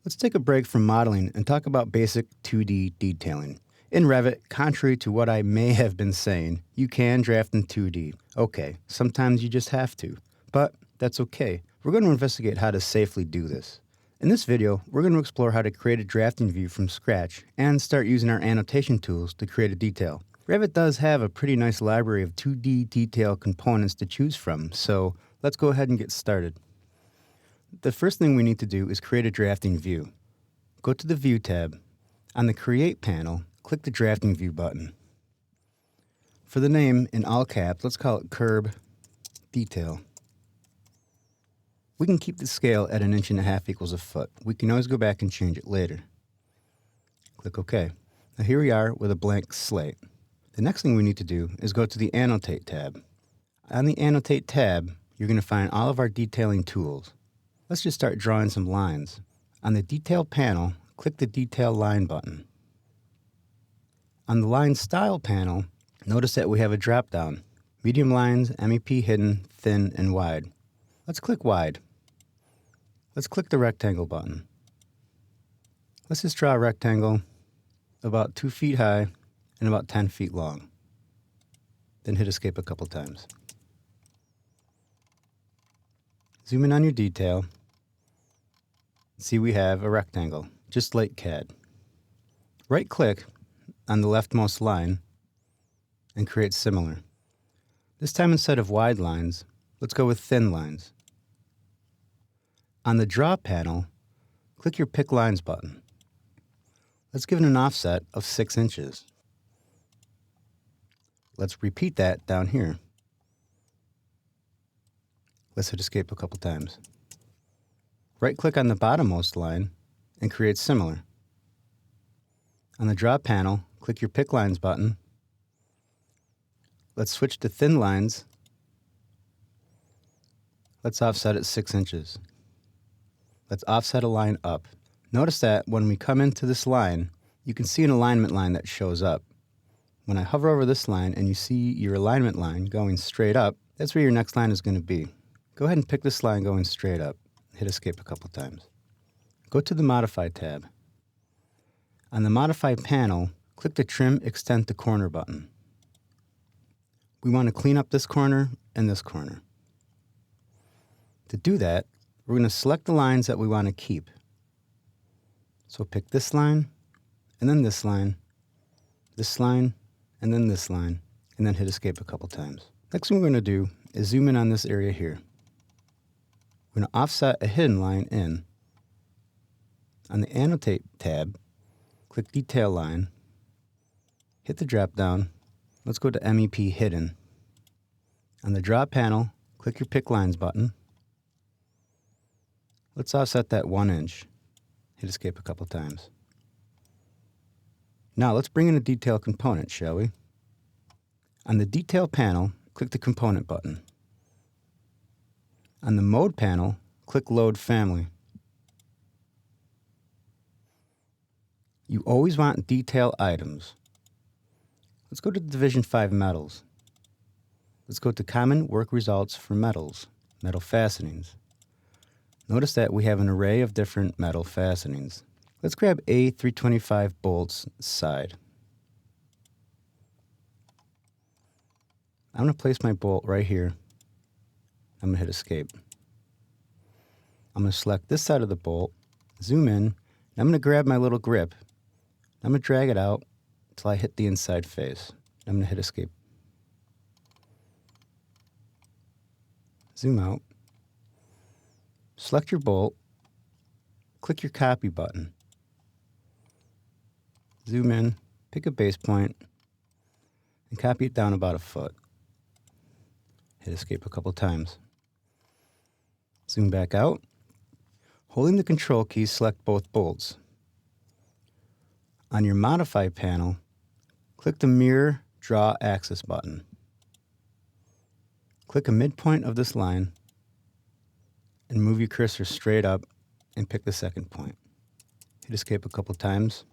Let's take a break from modeling and talk about basic 2D detailing. In Revit, contrary to what I may have been saying, you can draft in 2D. Okay, sometimes you just have to, but that's okay. We're going to investigate how to safely do this. In this video, we're going to explore how to create a drafting view from scratch and start using our annotation tools to create a detail. Revit does have a pretty nice library of 2D detail components to choose from, so let's go ahead and get started. The first thing we need to do is create a drafting view. Go to the View tab. On the Create panel, click the Drafting View button. For the name, in all caps, let's call it Curb Detail. We can keep the scale at 1.5 inches equals a foot. We can always go back and change it later. Click OK. Now here we are with a blank slate. The next thing we need to do is go to the Annotate tab. On the Annotate tab, you're going to find all of our detailing tools. Let's just start drawing some lines. On the Detail panel, click the Detail Line button. On the Line Style panel, notice that we have a drop-down. Medium lines, MEP hidden, thin, and wide. Let's click Wide. Let's click the Rectangle button. Let's just draw a rectangle about 2 feet high and about 10 feet long. Then hit Escape a couple times. Zoom in on your detail. See, we have a rectangle, just like CAD. Right-click on the leftmost line and create similar. This time, instead of wide lines, let's go with thin lines. On the Draw panel, click your Pick Lines button. Let's give it an offset of 6 inches. Let's repeat that down here. Let's hit Escape a couple times. Right-click on the bottommost line and create similar. On the Draw panel, click your Pick Lines button. Let's switch to thin lines. Let's offset it 6 inches. Let's offset a line up. Notice that when we come into this line, you can see an alignment line that shows up. When I hover over this line and you see your alignment line going straight up, that's where your next line is going to be. Go ahead and pick this line going straight up. Hit Escape a couple times. Go to the Modify tab. On the Modify panel, click the Trim Extend to Corner button. We want to clean up this corner and this corner. To do that, we're going to select the lines that we want to keep. So pick this line, and then this line, and then this line, and then hit Escape a couple times. Next thing we're going to do is zoom in on this area here. We're going to offset a hidden line in. On the Annotate tab, click Detail Line, hit the drop down. Let's go to MEP Hidden. On the Draw panel, click your Pick Lines button. Let's offset that 1 inch. Hit Escape a couple times. Now let's bring in a detail component, shall we? On the Detail panel, click the Component button. On the Mode panel, click Load Family. You always want detail items. Let's go to Division 5 Metals. Let's go to Common Work Results for Metals, Metal Fastenings. Notice that we have an array of different metal fastenings. Let's grab A325 bolts side. I'm going to place my bolt right here. I'm going to hit Escape. I'm going to select this side of the bolt, zoom in, and I'm going to grab my little grip. I'm going to drag it out until I hit the inside face. I'm going to hit Escape. Zoom out. Select your bolt. Click your Copy button. Zoom in, pick a base point, and copy it down about a foot. Hit Escape a couple times. Zoom back out. Holding the Control key, select both bolts. On your Modify panel, click the Mirror Draw Axis button. Click a midpoint of this line and move your cursor straight up and pick the second point. Hit Escape a couple times,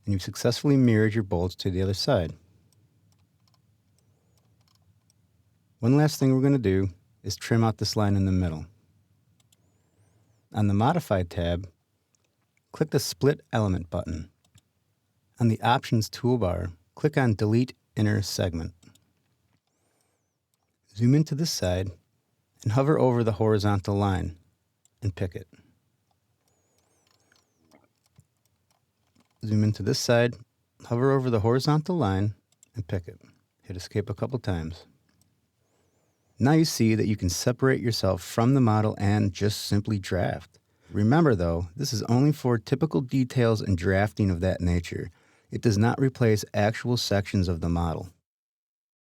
and you've successfully mirrored your bolts to the other side. One last thing we're going to do is trim out this line in the middle. On the Modify tab, click the Split Element button. On the Options toolbar, click on Delete Inner Segment. Zoom into this side and hover over the horizontal line and pick it. Zoom into this side, hover over the horizontal line and pick it. Hit Escape a couple times. Now you see that you can separate yourself from the model and just simply draft. Remember though, this is only for typical details and drafting of that nature. It does not replace actual sections of the model.